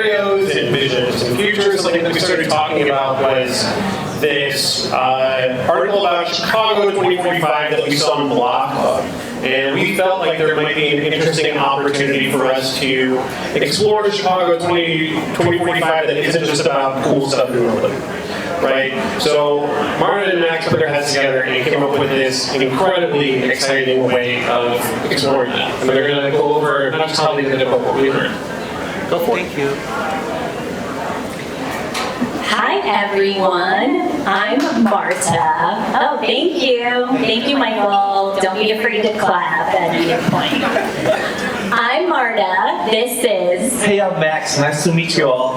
scenarios and visions and futures. Like we started talking about was this article about Chicago 2045 that we saw on Block Club. And we felt like there might be an interesting opportunity for us to explore Chicago 2045 that isn't just about cool stuff in the building. Right? So Marta and Max put their heads together and came up with this incredibly exciting way of exploring that. And they're going to go over not just how they did it, but what we learned. Go for it. Thank you. Hi everyone, I'm Marta. Oh, thank you. Thank you, Michael. Don't be afraid to clap at any point. I'm Marta. This is... Hey, I'm Max. Nice to meet you all.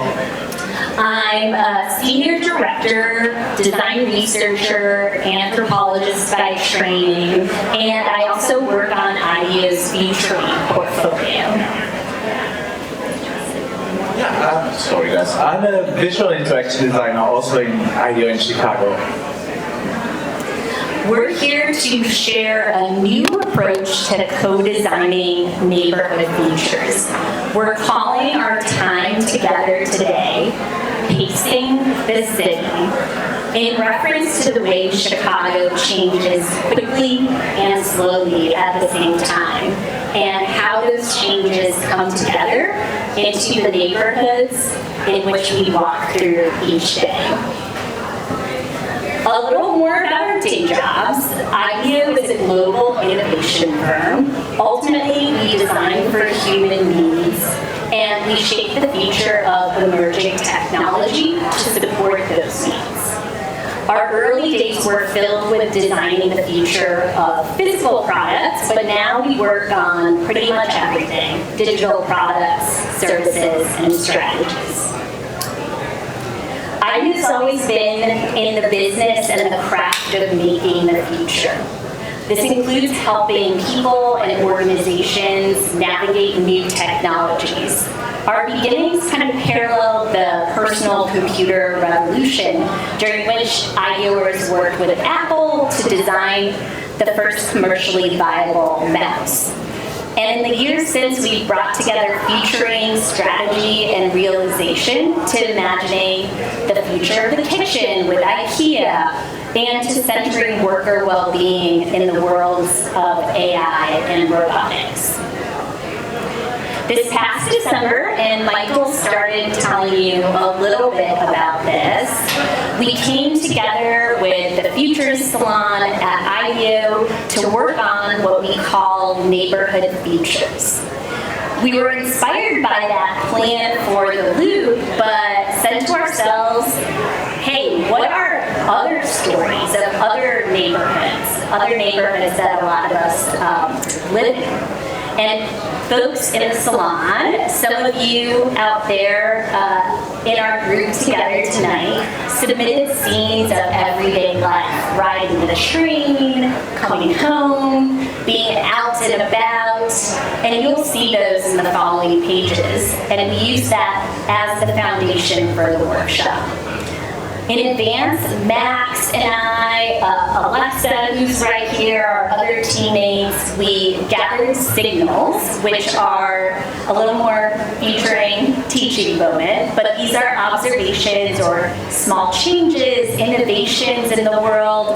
I'm a senior director, design researcher, anthropologist by training, and I also work on IDEO's featuring portfolio. Sorry guys. I'm a visual interaction designer also in IDEO in Chicago. We're here to share a new approach to co-designing neighborhood features. We're calling our time together today, Pacing the City, in reference to the way Chicago changes quickly and slowly at the same time, and how those changes come together into the neighborhoods in which we walk through each day. A little more about our day jobs. IDEO is a global innovation firm. Ultimately, we design for human needs, and we shape the future of emerging technology to support those needs. Our early days were filled with designing the future of physical products, but now we work on pretty much everything: digital products, services, and strategies. IDEO's always been in the business and the craft of making the future. This includes helping people and organizations navigate new technologies. Our beginnings kind of paralleled the personal computer revolution, during which IDEOers worked with Apple to design the first commercially viable mouse. And in the years since, we've brought together featuring, strategy, and realization to imagining the future of the kitchen with IKEA, and to centering worker well-being in the worlds of AI and robotics. This past December, and Michael started telling you a little bit about this, we came together with the Futures Salon at IDEO to work on what we call neighborhood futures. We were inspired by that plan for the Loop, but said to ourselves, hey, what are other stories of other neighborhoods that a lot of us live in? And folks in the salon, some of you out there in our group together tonight, submitted scenes of everyday life, riding the train, coming home, being out and about, and you'll see those in the following pages. And we use that as the foundation for the workshop. In advance, Max and I, Alexa, who's right here, our other teammates, we gathered signals, which are a little more featuring teaching moment, but these are observations or small changes, innovations in the world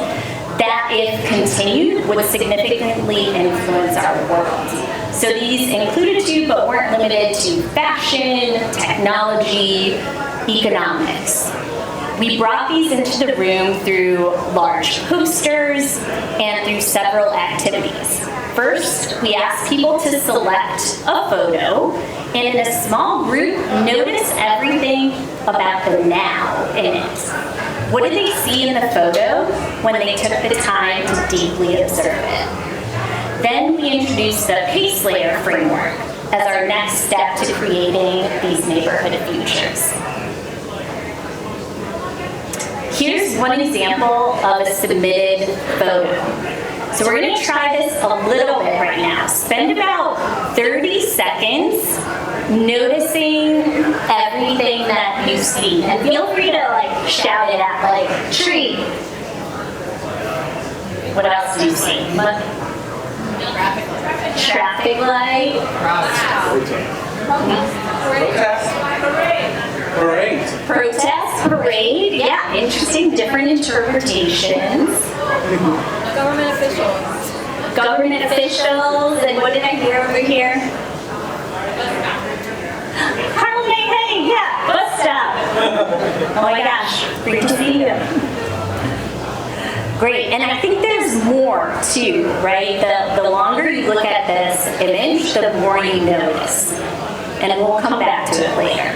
that, if continued, would significantly influence our world. So these included to, but weren't limited to, fashion, technology, economics. We brought these into the room through large posters and through several activities. First, we asked people to select a photo, and in a small group, notice everything about the now in it. What did they see in the photo when they took the time to deeply observe it? Then we introduced the PACE layer framework as our next step to creating these neighborhood futures. Here's one example of a submitted photo. So we're going to try this a little bit right now. Spend about 30 seconds noticing everything that you see. And feel free to shout it out, tree. What else do you see? Traffic light. Yeah, interesting, different interpretations. Government officials. Government officials, and what did I hear over here? Hey, yeah, bus stop. Oh my gosh, great to see you. Great, and I think there's more too, right? The longer you look at this image, the more you notice. And we'll come back to it later.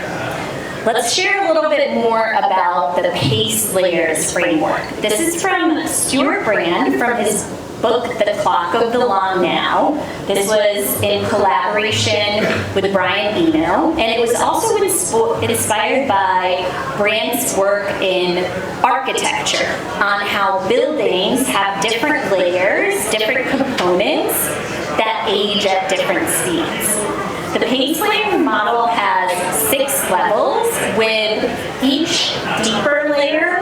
Let's share a little bit more about the PACE layers framework. This is from Stuart Brand from his book, The Clock of the Long Now. This was in collaboration with Brian Eno, and it was also inspired by Brand's work in architecture on how buildings have different layers, different components that age at different speeds. The PACE layer model has 6 levels, with each deeper layer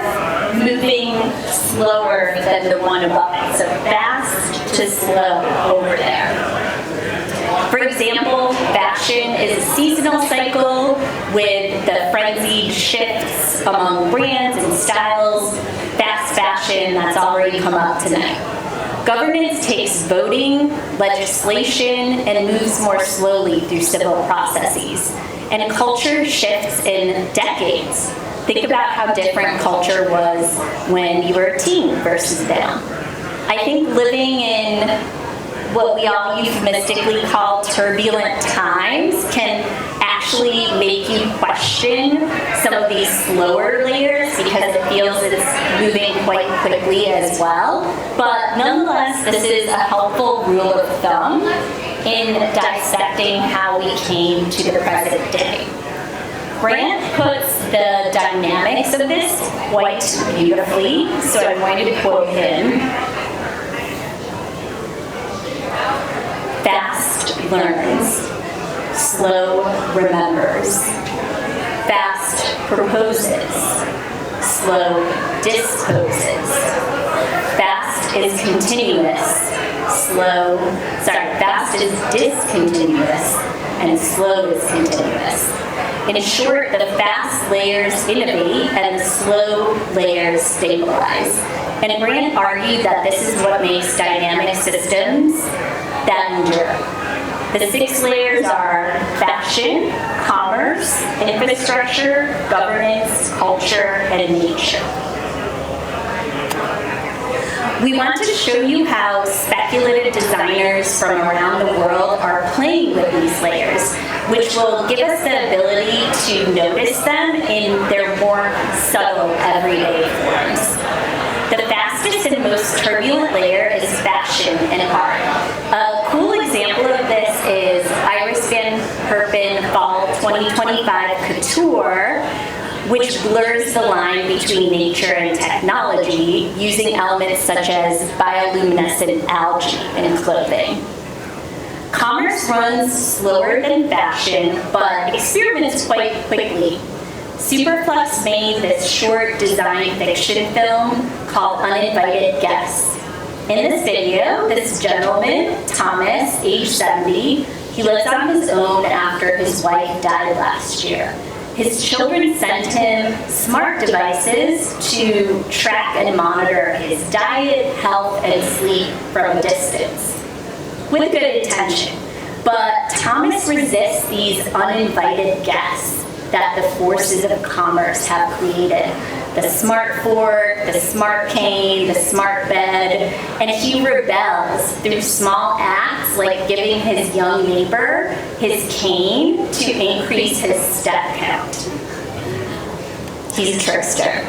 moving slower than the one above it. So fast to slow over there. For example, fashion is a seasonal cycle with the frenzied shifts among brands and styles. Fast fashion, that's already come up tonight. Governance takes voting, legislation, and moves more slowly through civil processes. And culture shifts in decades. Think about how different culture was when you were a teen versus now. I think living in what we all euphemistically call turbulent times can actually make you question some of these slower layers because it feels it's moving quite quickly as well. But nonetheless, this is a helpful rule of thumb in dissecting how we came to the present day. Grant puts the dynamics of this quite beautifully, so I'm going to quote him. Fast learns, slow remembers. Fast proposes, slow disposes. Fast is continuous, fast is discontinuous, and slow is continuous. In short, the fast layers innovate and the slow layers stabilize. And Grant argued that this is what makes dynamic systems that endure. The 6 layers are fashion, commerce, infrastructure, governance, culture, and nature. We want to show you how speculative designers from around the world are playing with these layers, which will give us the ability to notice them in their more subtle everyday forms. The fastest and most turbulent layer is fashion and art. A cool example of this is Iris Van Herpen Fall 2025 Couture, which blurs the line between nature and technology using elements such as bioluminescent algae in clothing. Commerce runs slower than fashion, but experiments quite quickly. Superflux made this short design fiction film called Uninvited Guests. In this video, this gentleman, Thomas, age 70, he lives on his own after his wife died last year. His children sent him smart devices to track and monitor his diet, health, and sleep from a distance, with good intention. But Thomas resists these uninvited guests that the forces of commerce have created. The smart fork, the smart cane, the smart bed, and he rebels through small acts like giving his young neighbor his cane to increase his step count. He's a trickster.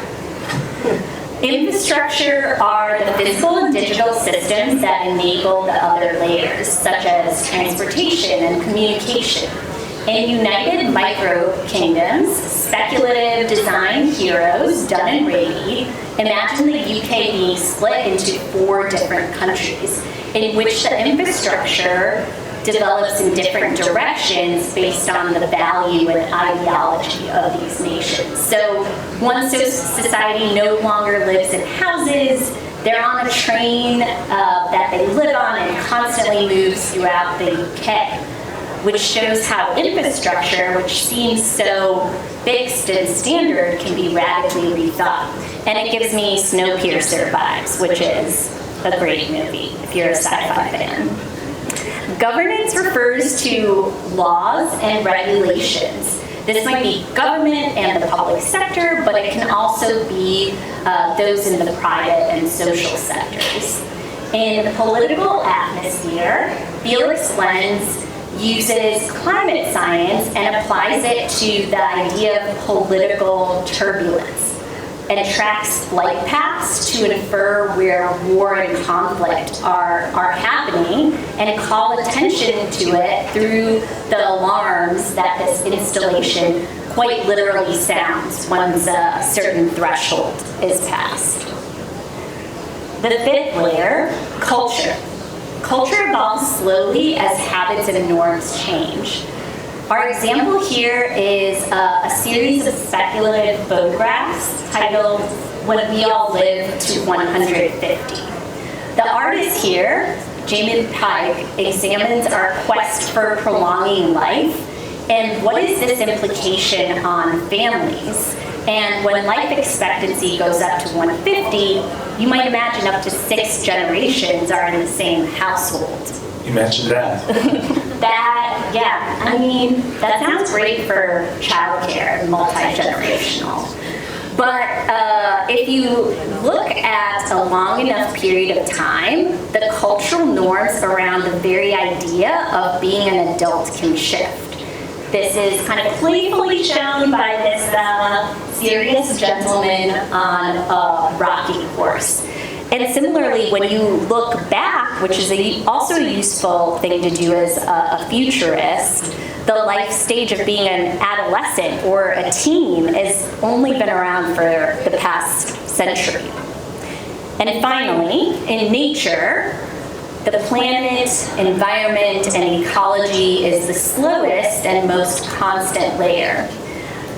Infrastructure are the physical and digital systems that enable the other layers, such as transportation and communication. In United Micro Kingdoms, speculative design heroes, Dunn and Brady, imagine the UK being split into 4 different countries, in which the infrastructure develops in different directions based on the value and ideology of these nations. So one society no longer lives in houses, they're on a train that they live on and constantly moves throughout the UK, which shows how infrastructure, which seems so fixed and standard can be radically rethought. And it gives me Snowpiercer vibes, which is a great movie if you're a sci-fi fan. Governance refers to laws and regulations. This might be government and the public sector, but it can also be those in the private and social sectors. In the political atmosphere, Felix Lenz uses climate science and applies it to the idea of political turbulence and tracks flight paths to infer where war and conflict are happening and call attention to it through the alarms that this installation quite literally sounds once a certain threshold is passed. The fifth layer, culture. Culture evolves slowly as habits and norms change. Our example here is a series of speculative photographs titled When We All Live to 150. The artist here, Jamin Pike, examines our quest for prolonging life and what is this implication on families. And when life expectancy goes up to 150, you might imagine up to 6 generations are in the same household. Imagine that. That sounds great for childcare, multi-generational. But if you look at a long enough period of time, the cultural norms around the very idea of being an adult can shift. This is kind of playfully shown by this serious gentleman on a rocking horse. And similarly, when you look back, which is also a useful thing to do as a futurist, the life stage of being an adolescent or a teen has only been around for the past century. And finally, in nature, the planet, environment, and ecology is the slowest and most constant layer.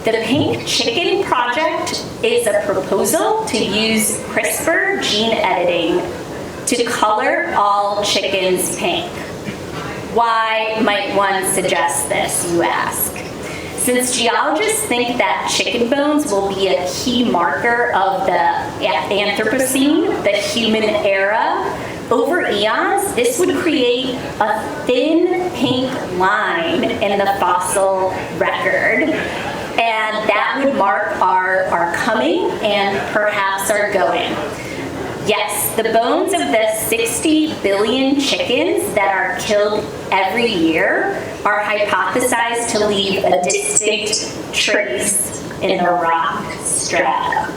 The Pink Chicken Project is a proposal to use CRISPR gene editing to color all chickens pink. Why might one suggest this, you ask? Since geologists think that chicken bones will be a key marker of the Anthropocene, the human era, over eons, this would create a thin pink line in the fossil record. And that would mark our coming and perhaps our going. Yes, the bones of the 60 billion chickens that are killed every year are hypothesized to leave a distinct trace in the rock strata.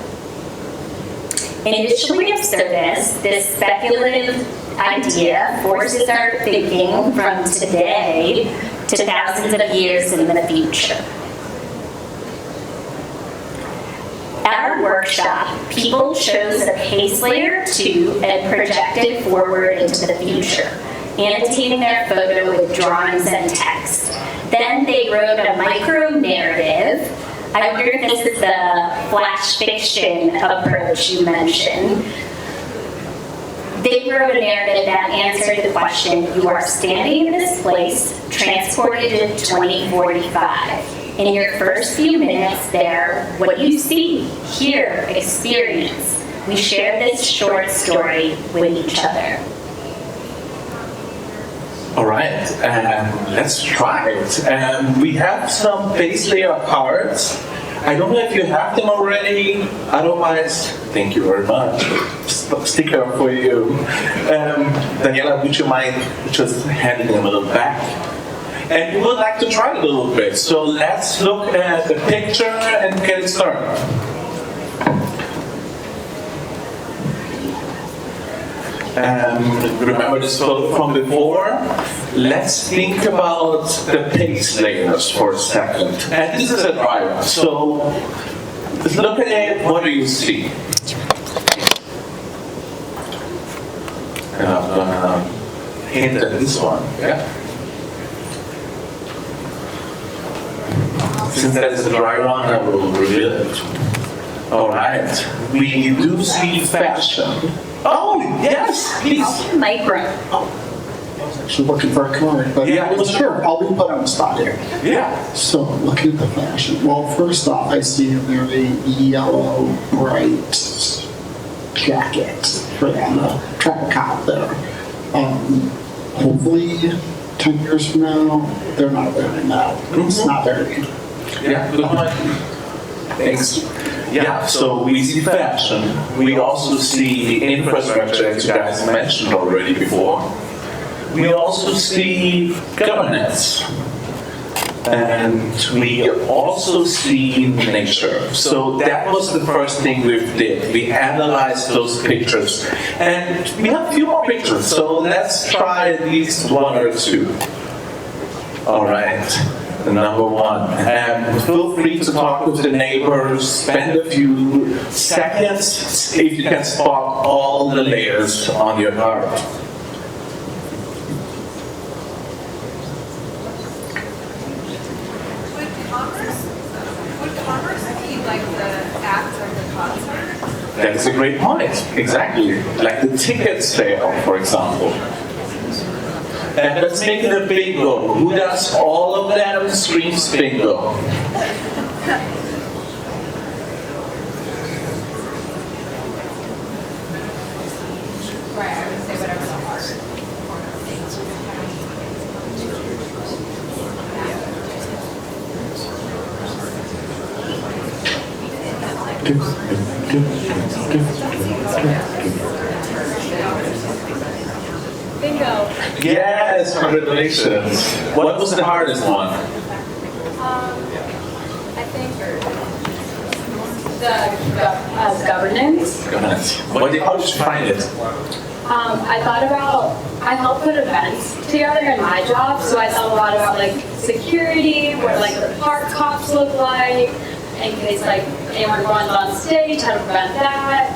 Initially absurdist, this speculative idea forces our thinking from today to thousands of years in the future. At our workshop, people chose a pace layer 2 and projected forward into the future, annotating their photo with drawings and text. Then they wrote a micro-narrative. I wonder if this is the flash fiction approach you mentioned. They wrote a narrative that answered the question, you are standing in this place, transported to 2045. In your first few minutes there, what you see, hear, experience, we share this short story with each other. All right, let's try it. We have some base layer cards. I don't know if you have them already. Otherwise, thank you very much. Sticker for you. Daniela, would you mind just handing them a little back? And we would like to try it a little bit. So let's look at the picture and get started. Remember this photo from before? Let's think about the pace layers for a second. And this is a driver. So look at it. What do you see? And I'm gonna hint at this one. Yeah. Since that is a dry one, I will reveal it. All right. We do see fashion. Oh, yes, please. Micro. Oh. was actually looking for a card, but Yeah. sure, I'll be put on the spot here. Yeah. So, looking at the fashion, well, first off, I see a very yellow, bright jacket for the tripod there. Hopefully, 10 years from now, they're not wearing that. It's not very. Yeah, good point. Thanks. Yeah, so we see fashion. We also see infrastructure, as you guys mentioned already before. We also see governance. And we also see nature. So that was the first thing we did. We analyzed those pictures. And we have a few more pictures, so let's try at least one or two. All right. Number one, and feel free to talk with the neighbors, spend a few seconds if you can spot all the layers on your card. Would commerce be like the act of the concert? That's a great point, exactly. Like the ticket sale, for example. And let's make it a bingo. Who does all of them screams bingo? Right, I would say whatever the art form of things. Bingo. Yes, congratulations. What was the hardest one? I think the governance. Governance. How did you find it? I thought about, I help put events together in my job, so I thought a lot about like security, what like the park cops look like, in case like anyone runs on stage, how to prevent that.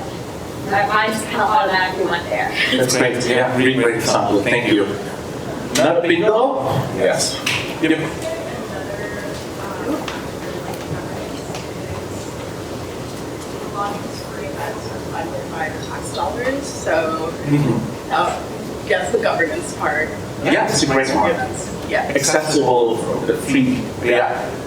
My mind just kind of automatically went there. That's great. Yeah, really great example. Thank you. Another bingo? Yes. Yep. Tax dollars, so guess the governance part. Yeah, it's a great one. Yeah. Accessible, free. Yeah.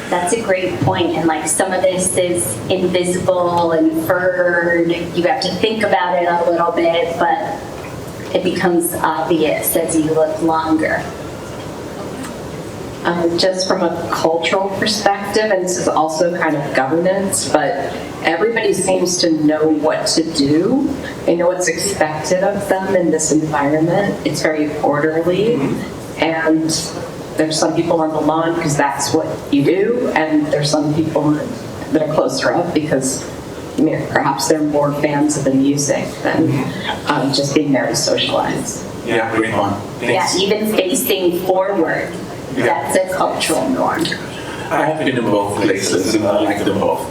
That's a great point, and like some of this is invisible and inferred. You have to think about it a little bit, but it becomes obvious as you look longer. Just from a cultural perspective, and this is also kind of governance, but everybody seems to know what to do. They know what's expected of them in this environment. It's very orderly, and there's some people on the lawn because that's what you do, and there's some people that are closer up because perhaps they're more fans of the music than just being there to socialize. Yeah, great one. Thanks. Yeah, even facing forward, that's a cultural norm. I have been in both places and I like them both.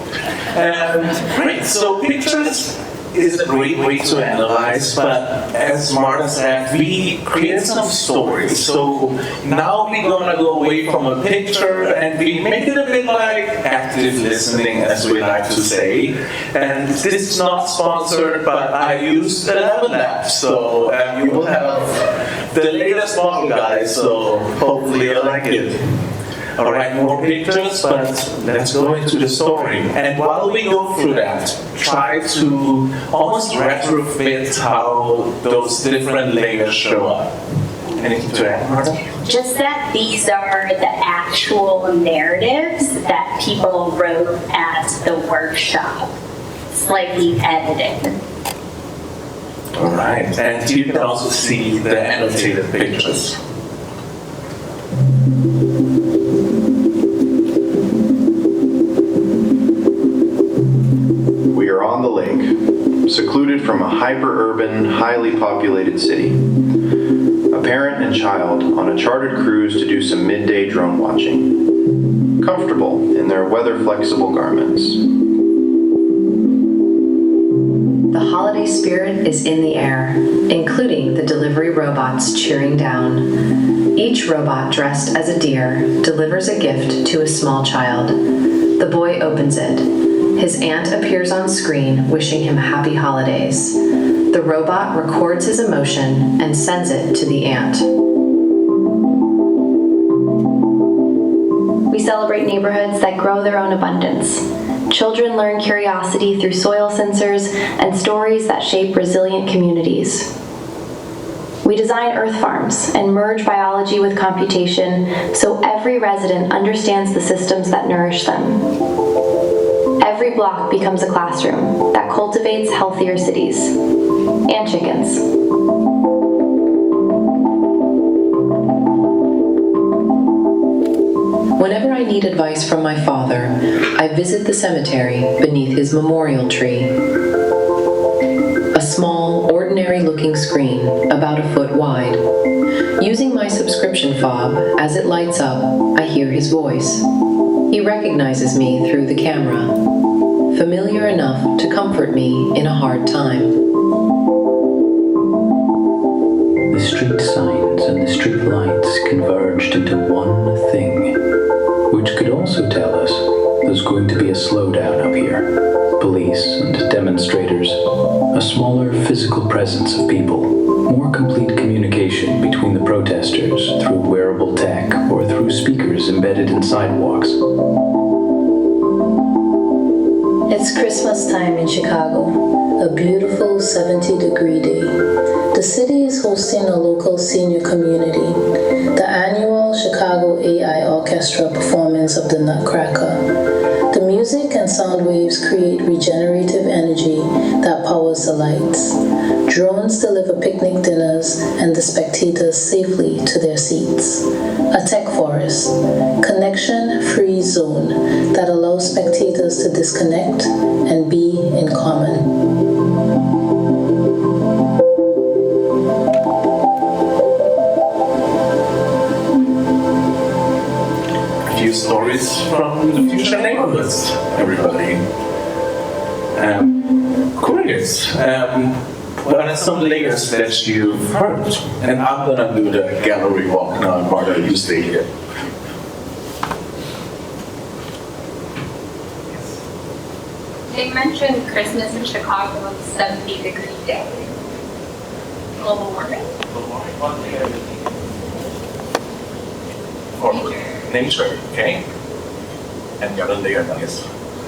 Great, so pictures is a great way to analyze, but as Marta said, we create some stories. So now we're gonna go away from a picture and we make it a bit like active listening, as we like to say. And this is not sponsored, but I use 11 apps, so you will have the latest model, guys, so hopefully you like it. All right, more pictures, but let's go into the story. And while we go through that, try to almost retrofit how those different layers show up. Anything to add, Marta? Just that these are the actual narratives that people wrote at the workshop, slightly edited. All right, and you can also see the annotated pictures. We are on the lake, secluded from a hyper-urban, highly populated city. A parent and child on a chartered cruise to do some midday drone watching. Comfortable in their weather-flexible garments. The holiday spirit is in the air, including the delivery robots cheering down. Each robot dressed as a deer delivers a gift to a small child. The boy opens it. His aunt appears on screen, wishing him happy holidays. The robot records his emotion and sends it to the ant. We celebrate neighborhoods that grow their own abundance. Children learn curiosity through soil sensors and stories that shape resilient communities. We design earth farms and merge biology with computation so every resident understands the systems that nourish them. Every block becomes a classroom that cultivates healthier cities and chickens. Whenever I need advice from my father, I visit the cemetery beneath his memorial tree. A small, ordinary-looking screen, about a foot wide. Using my subscription fob, as it lights up, I hear his voice. He recognizes me through the camera, familiar enough to comfort me in a hard time. The street signs and the street lights converged into one thing, which could also tell us there's going to be a slowdown up here. Police and demonstrators, a smaller physical presence of people, more complete communication between the protesters through wearable tech or through speakers embedded in sidewalks. It's Christmas time in Chicago, a beautiful 70-degree day. The city is hosting a local senior community, the annual Chicago AI Orchestra performance of the Nutcracker. The music and sound waves create regenerative energy that powers the lights. Drones deliver picnic dinners and the spectators safely to their seats. A tech forest, connection-free zone that allows spectators to disconnect and be in common. Few stories from the future neighborhoods, everybody. Curious. What are some layers that you've heard? And I'm gonna do the gallery walk now, Marta, you stay here. They mentioned Christmas in Chicago, 70-degree day. Global warming? Or nature, okay? And the other layer is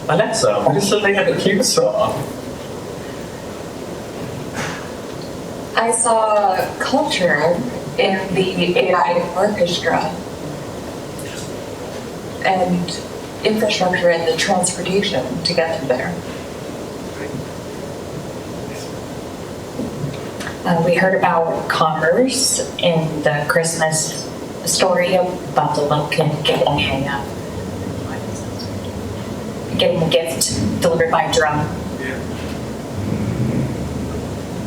Alexa, what is the layer that you saw? I saw culture in the AI orchestra and infrastructure and the transportation to get to there. We heard about commerce in the Christmas story about the little kid getting a gift delivered by drone.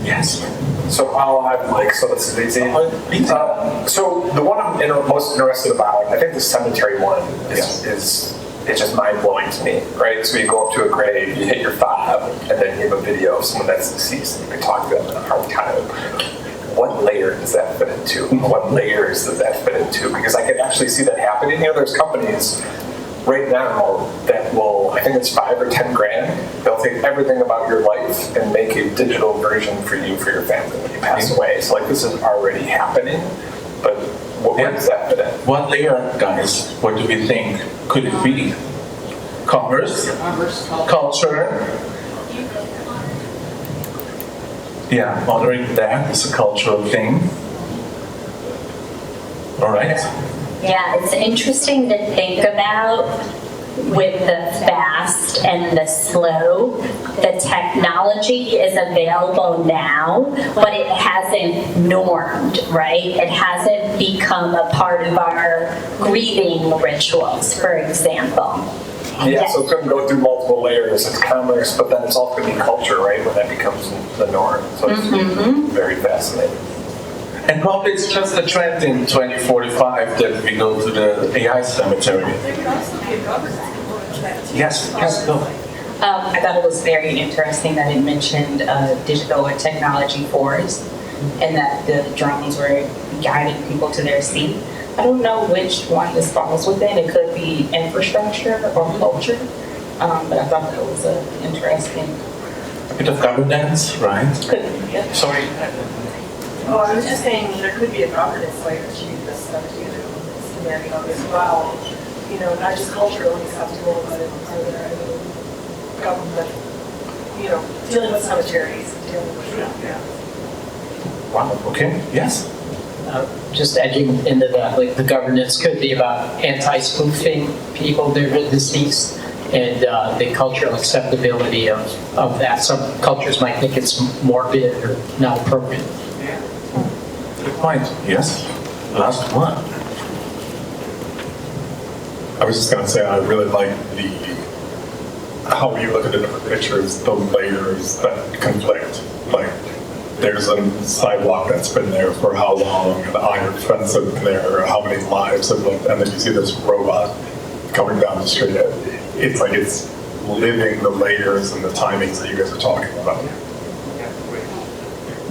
Yes. So this is easy. So the one I'm most interested about, I think the cemetery one is it's just mind blowing to me, right? So you go up to a grave, you hit your fob, and then you have a video of someone that's deceased, and you can talk to them in a hard time. What layer does that fit into? What layers does that fit into? Because I can actually see that happening. There's companies right now that will, I think it's 5 or 10 grand, they'll take everything about your life and make a digital version for you, for your family when you pass away. So this is already happening, but where does that fit in? What layer, guys? What do we think? Could it be? Commerce? Culture? Yeah, honoring that is a cultural thing. All right. Yeah, it's interesting to think about with the fast and the slow. The technology is available now, but it hasn't normed, right? It hasn't become a part of our grieving rituals, for example. Yeah, so it couldn't go through multiple layers. It's commerce, but then it's also going to be culture, right, when that becomes the norm. So it's very fascinating. And probably it's just a trend in 2045 that we go to the AI cemetery. Yes, go. I thought it was very interesting that it mentioned digital and technology forest and that the drones were guiding people to their seat. I don't know which one this falls within. It could be infrastructure or culture, but I thought that was interesting. a bit of governance, right? Sorry. Oh, I was just saying there could be a governance layer to this stuff too, this scenario as well. You know, not just culturally acceptable, but are there any government, you know, dealing with cemeteries, dealing with, yeah. Wow, okay, yes. Just edging into that, like the governance could be about anti-spoofing people that are deceased and the cultural acceptability of that. Some cultures might think it's morbid or not appropriate. Good point, yes. Last one. I was just going to say, I really like how you look at the different pictures, the layers that conflict. Like, there's a sidewalk that's been there for how long, an iron fence has been there, how many lives have lived, and then you see this robot coming down the street. It's like it's living the layers and the timings that you guys are talking about.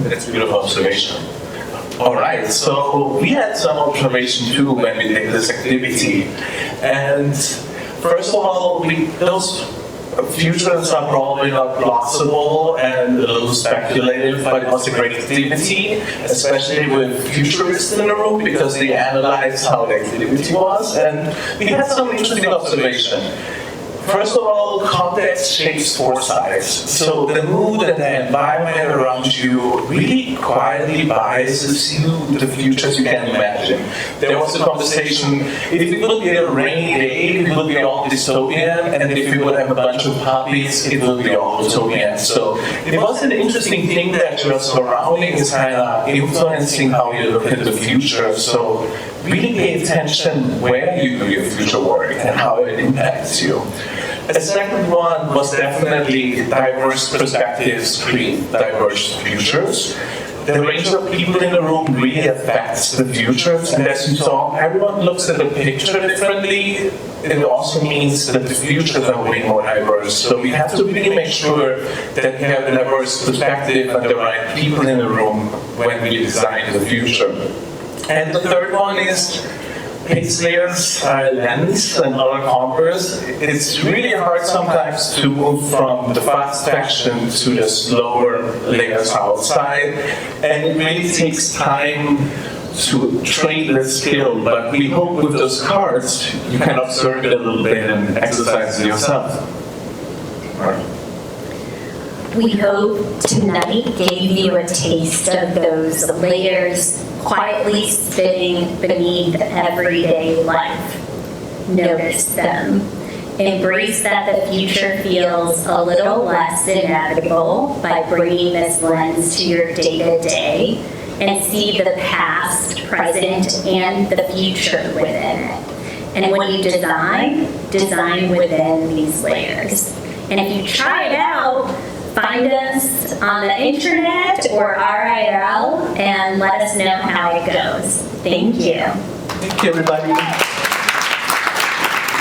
That's a beautiful observation. All right, so we had some observation too when we did this activity. And first of all, those futures are probably not plausible and a little speculative, but it was a great activity, especially with futurists in the room because they analyzed how the activity was. And we had some interesting observation. First of all, context shapes foresight. So the mood and the environment around you really quietly biases you to the futures you can imagine. There was a conversation, if it would be a rainy day, it would be all dystopian, and if we would have a bunch of puppies, it would be all utopian. So it was an interesting thing that your surrounding is kind of influencing how you look at the future. So really pay attention where you do your future work and how it impacts you. A second one was definitely diverse perspectives create diverse futures. The range of people in the room really affects the futures, and as you saw, everyone looks at the picture differently. It also means that the futures are way more diverse. So we have to really make sure that we have a diverse perspective and the right people in the room when we design the future. And the third one is Paisley's lens and other compass. It's really hard sometimes to move from the fast fashion to the slower layers outside, and it really takes time to train the skill, but we hope with those cards you can observe it a little bit and exercise it yourself. We hope tonight gave you a taste of those layers quietly spinning beneath everyday life. Notice them. Embrace that the future feels a little less inevitable by bringing this lens to your day-to-day and see the past, present, and the future within it. And when you design within these layers. And if you try it out, find us on the internet or RIL and let us know how it goes. Thank you. Thank you, everybody.